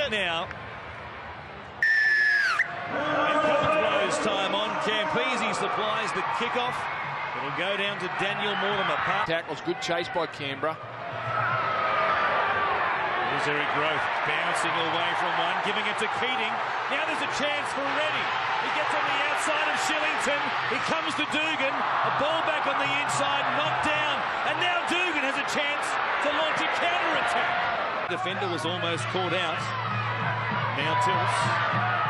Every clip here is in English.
it now. And Coles time on. Campese supplies the kickoff. It'll go down to Daniel Mortimer. Tackles, good chase by Canberra. There's Eric Growth bouncing away from one, giving it to Keating. Now there's a chance for Reddy. He gets on the outside of Shillington. He comes to Dugan. A ball back on the inside, knocked down. And now Dugan has a chance to launch a counter-attack. The defender was almost caught out. Now Tills,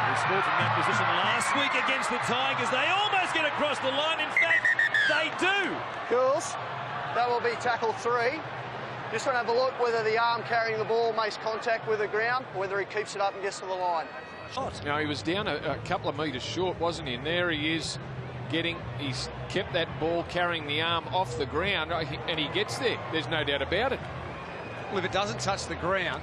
who scored from that position last week against the Tigers. They almost get across the line. In fact, they do. Girls, that will be tackle 3. Just want to have a look whether the arm carrying the ball makes contact with the ground, or whether he keeps it up and gets to the line. Now, he was down a couple of metres short, wasn't he? And there he is he's kept that ball carrying the arm off the ground, and he gets there. There's no doubt about it. Well, if it doesn't touch the ground,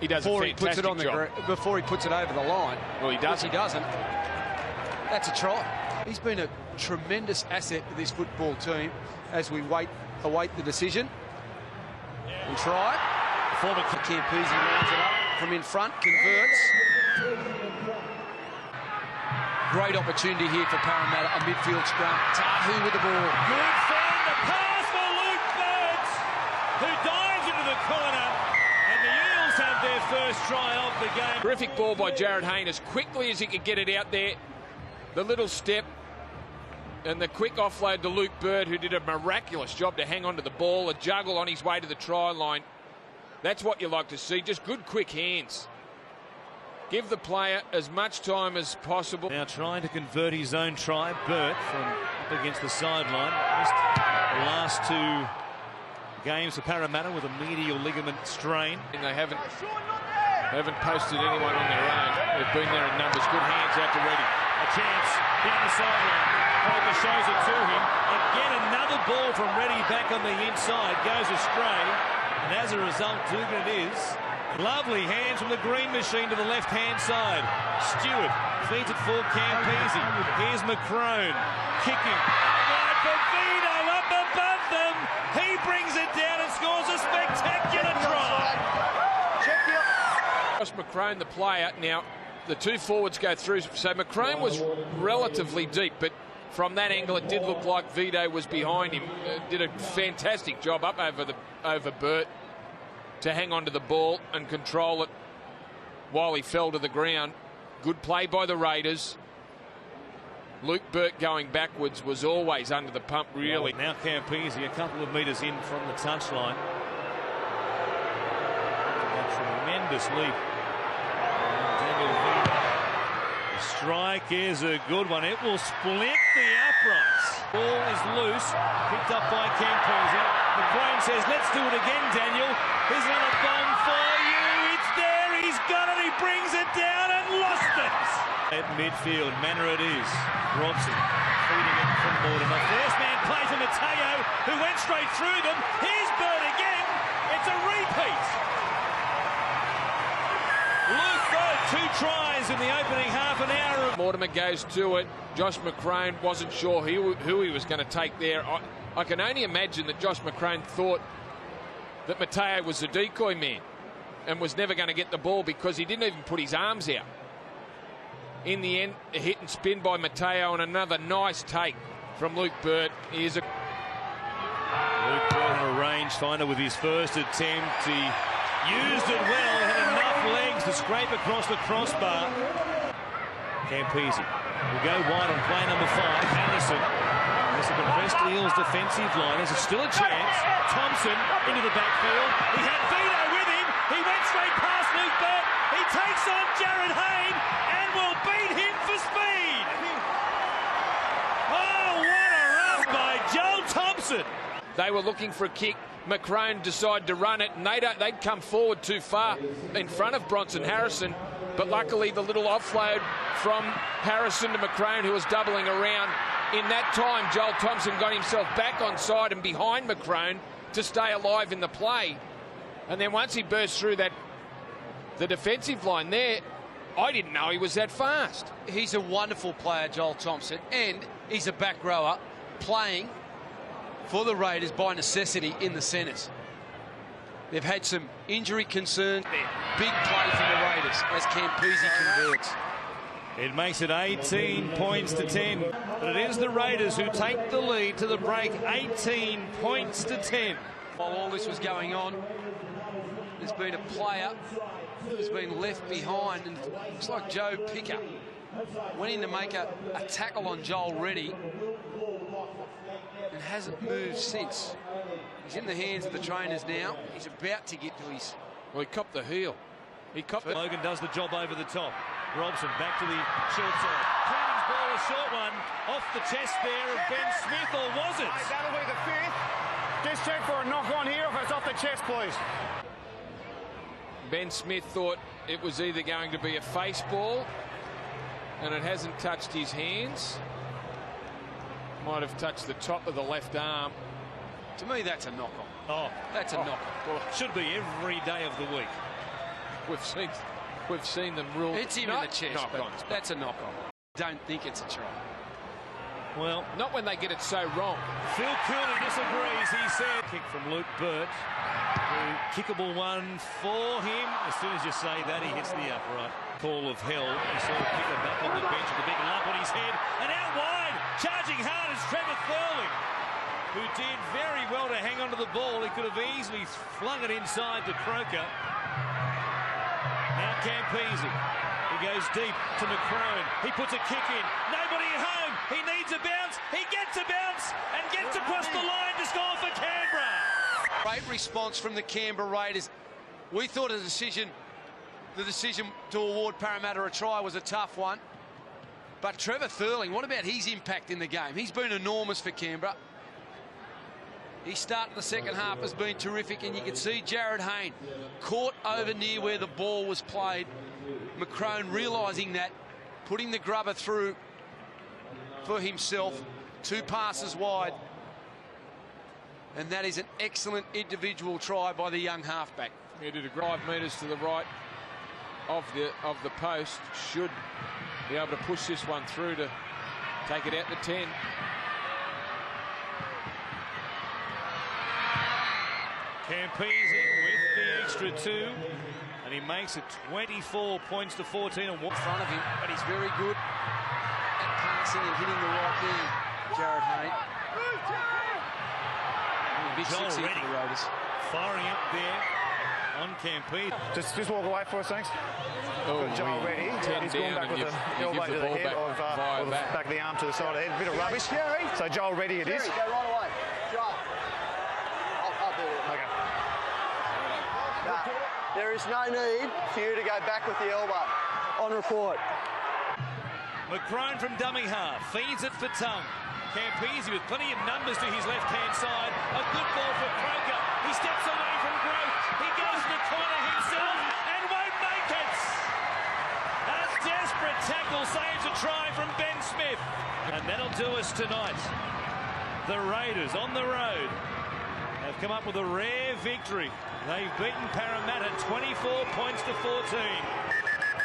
he does before a he puts it on job. before he puts it over the line. Well, he doesn't. That's a try. He's been a tremendous asset to this football team as we await the decision. We'll try it. Former Campese rounds it up from in front, converts. Great opportunity here for Parramatta, a midfield scrum. Tahu with the ball. Good find, the pass for Luke Birds, who dives into the corner, and the Eels have their first try of the game. Terrific ball by Jared Hayne, as quickly as he could get it out there. The little step and the quick offload to Luke Bird, who did a miraculous job to hang on to the ball, a juggle on his way to the try line. That's what you like to see, just good quick hands. Give the player as much time as possible. Now trying to convert his own try, Burt from up against the sideline. Missed the last 2 games for Parramatta with a medial ligament strain. And they haven't posted anyone on their own. They've been there in numbers. Good hands out to Reddy. A chance down the sideline. Poker shows it to him. Again, another ball from Reddy back on the inside. Goes astray. And as a result, Dugan it is. Lovely hands from the green machine to the left-hand side. Stewart feeds it for Campese. Here's McCrone kicking. Right for Vito up above them. He brings it down and scores a spectacular try. Josh McCrone, the player. Now, the 2 forwards go through. So McCrone was relatively deep, but from that angle, it did look like Vito was behind him. Did a fantastic job up over Burt to hang on to the ball and control it while he fell to the ground. Good play by the Raiders. Luke Burt going backwards was always under the pump, really. Now Campese a couple of metres in from the touchline. A tremendous leap. Daniel Vito. The strike is a good one. It will split the uprights. Ball is loose, picked up by Campese. McCrone says, let's do it again, Daniel. Here's another bomb for you. It's there. He's got it. He brings it down and lost it. At midfield, manner it is. Robson feeding it from Mortimer. First man play for Mateo, who went straight through them. Here's Bird again. It's a repeat. Luke Bird, 2 tries in the opening half an hour. Mortimer goes to it. Josh McCrone wasn't sure who he was going to take there. I can only imagine that Josh McCrone thought that Mateo was the decoy man and was never going to get the ball because he didn't even put his arms out. In the end, a hit and spin by Mateo, and another nice take from Luke Burt. Luke Burt on a rangefinder with his first attempt. He used it well, had enough legs to scrape across the crossbar. Campese will go wide on play number 5. Anderson. This is the best Eels defensive line. There's still a chance. Thompson into the backfield. He had Vito with him. He went straight past Luke Burt. He takes on Jared Hayne and will beat him for speed. Oh, what a run by Joel Thompson. They were looking for a kick. McCrone decided to run it, and they'd come forward too far in front of Bronson Harrison. But luckily, the little offload from Harrison to McCrone, who was doubling around. In that time, Joel Thompson got himself back on side and behind McCrone to stay alive in the play. And then once he burst through the defensive line there, I didn't know he was that fast. He's a wonderful player, Joel Thompson, and he's a back rower playing for the Raiders by necessity in the centres. They've had some injury concerns. big play from the Raiders as Campese converts. It makes it 18 points to 10. But it is the Raiders who take the lead to the break, 18 points to 10. While all this was going on, there's been a player who's been left behind, and it looks like Joe Picker went in to make a tackle on Joel Reddy and hasn't moved since. He's in the hands of the trainers now. He's about to get to his... Well, he copped the heel. He copped it. Logan does the job over the top. Robson back to the short side. Cleaning's ball, a short one, off the chest there of Ben Smith, or was it? That'll be the fifth. Just check for a knock on here if it's off the chest, please. Ben Smith thought it was either going to be a face ball, and it hasn't touched his hands. Might have touched the top of the left arm. To me, that's a knock-on. Oh, That's a knock-on. well, it should be every day of the week. We've seen them rule. It's him in the chest, knock-ons. but that's a knock-on. Don't think it's a try. Well, Not when they get it so wrong. Phil Cooley disagrees, he said. Kick from Luke Burt. Kickable one for him. As soon as you say that, he hits the upright. Call of hell. He saw the kicker back on the bench with a big lump on his head. And out wide, charging hard is Trevor Thurling, who did very well to hang onto the ball. He could have easily flung it inside to Croker. Now Campese. He goes deep to McCrone. He puts a kick in. Nobody at home. He needs a bounce. He gets a bounce and gets across the line to score for Canberra. Great response from the Canberra Raiders. We thought the decision to award Parramatta a try was a tough one. But Trevor Thurling, what about his impact in the game? He's been enormous for Canberra. His start in the second half has been terrific, and you can see Jared Hayne caught over near where the ball was played. McCrone realising that, putting the grubber through for himself, 2 passes wide. And that is an excellent individual try by the young halfback. He did a 5 metres to the right of the post. Should be able to push this one through to take it out to 10. Campese with the extra 2, and he makes it 24 points to 14 and In front of him, but he's very good at passing and hitting the right man, Jared Hayne. Big Joel 6 here for Reddy the Raiders. firing it there on Campese. Just walk away for us, thanks. Oh, Joel Reddy. He's gone back with the elbow to the head or the back of the arm to the side of the head. A bit of rubbish. So Joel Reddy it is. Go right away. Joel. I'll do it. Okay. There is no need for you to go back with the elbow. On report. McCrone from dummy half feeds it for Tongue. Campese with plenty of numbers to his left-hand side. A good ball for Croker. He steps away from Growth. He goes to the corner himself and won't make it. A desperate tackle saves a try from Ben Smith. And that'll do us tonight. The Raiders on the road have come up with a rare victory. They've beaten Parramatta 24 points to 14.